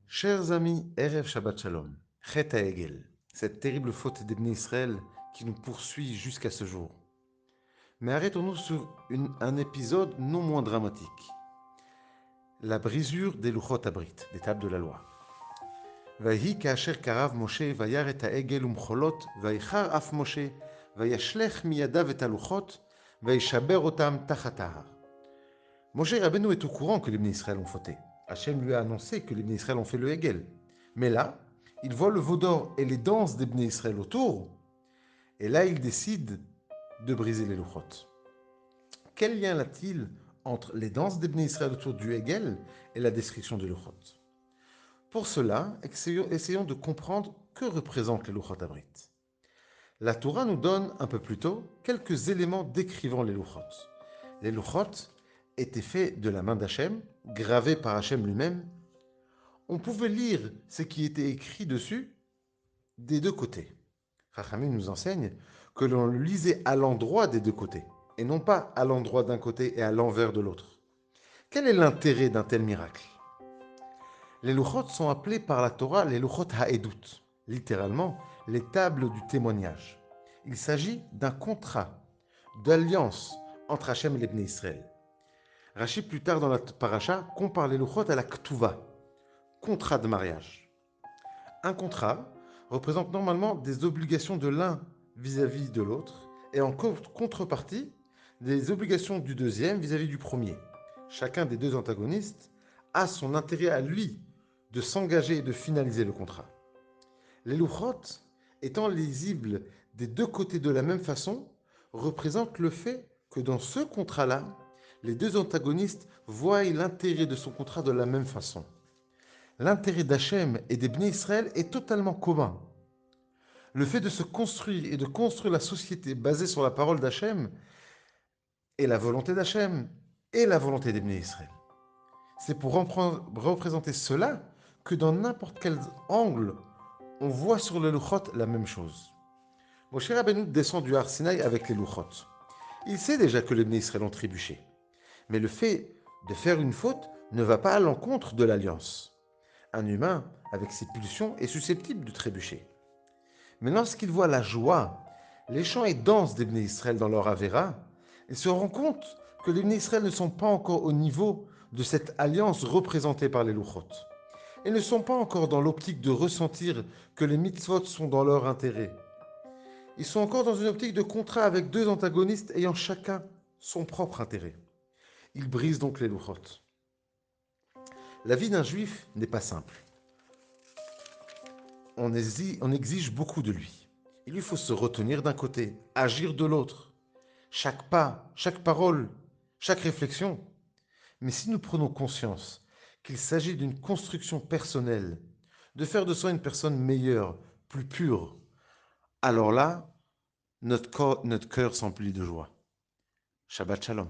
Chers amis, Erev Shabbat Shalom, Chet HaEgel, cette terrible faute des Bnei Israël qui nous poursuit jusqu'à ce jour. Mais arrêtons-nous sur un épisode non moins dramatique. La brisure des Luchot Abrit, des tables de la loi. Vahi ka'asher karav Moshe vayar et ha'egel umcholot vayichar af Moshe vayashlech miyadav et haluchot vayishaber otam tachat hahar. Moshe Rabbeinu est au courant que les Bnei Israël ont fauté. Hachem lui a annoncé que les Bnei Israël ont fait le Hegel. Mais là, il voit le veau d'or et les danses des Bnei Israël autour, et là il décide de briser les Luchot. Quel lien a-t-il entre les danses des Bnei Israël autour du Hegel et la destruction des Luchot? Pour cela, essayons de comprendre que représentent les Luchot Abrit. La Torah nous donne un peu plus tôt quelques éléments décrivant les Luchot. Les Luchot étaient faits de la main d'Hachem, gravés par Hachem lui-même. On pouvait lire ce qui était écrit dessus des deux côtés. Chachamim nous enseigne que l'on le lisait à l'endroit des deux côtés, et non pas à l'endroit d'un côté et à l'envers de l'autre. Quel est l'intérêt d'un tel miracle? Les Luchot sont appelés par la Torah les Luchot Ha'edut, littéralement les tables du témoignage. Il s'agit d'un contrat, d'alliance entre Hachem et les Bnei Israël. Rashi, plus tard dans la paracha, compare les Luchot à la Ktuva, contrat de mariage. Un contrat représente normalement des obligations de l'un vis-à-vis de l'autre et en contrepartie des obligations du deuxième vis-à-vis du premier. Chacun des deux antagonistes a son intérêt à lui de s'engager et de finaliser le contrat. Les Luchot, étant lisibles des deux côtés de la même façon, représentent le fait que dans ce contrat-là, les deux antagonistes voient l'intérêt de son contrat de la même façon. L'intérêt d'Hachem et des Bnei Israël est totalement commun. Le fait de se construire et de construire la société basée sur la parole d'Hachem est la volonté d'Hachem et la volonté des Bnei Israël. C'est pour représenter cela que dans n'importe quel angle, on voit sur les Luchot la même chose. Moshe Rabbeinu descend du Har Sinaï avec les Luchot. Il sait déjà que les Bnei Israël ont trébuché. Mais le fait de faire une faute ne va pas à l'encontre de l'alliance. Un humain, avec ses pulsions, est susceptible de trébucher. Mais lorsqu'il voit la joie, les chants et danses des Bnei Israël dans leur Avera, il se rend compte que les Bnei Israël ne sont pas encore au niveau de cette alliance représentée par les Luchot. Ils ne sont pas encore dans l'optique de ressentir que les mitzvot sont dans leur intérêt. Ils sont encore dans une optique de contrat avec deux antagonistes ayant chacun son propre intérêt. Ils brisent donc les Luchot. La vie d'un juif n'est pas simple. On exige beaucoup de lui. Il lui faut se retenir d'un côté, agir de l'autre. Chaque pas, chaque parole, chaque réflexion. Mais si nous prenons conscience qu'il s'agit d'une construction personnelle, de faire de soi une personne meilleure, plus pure, alors là, notre cœur s'emplit de joie. Shabbat Shalom.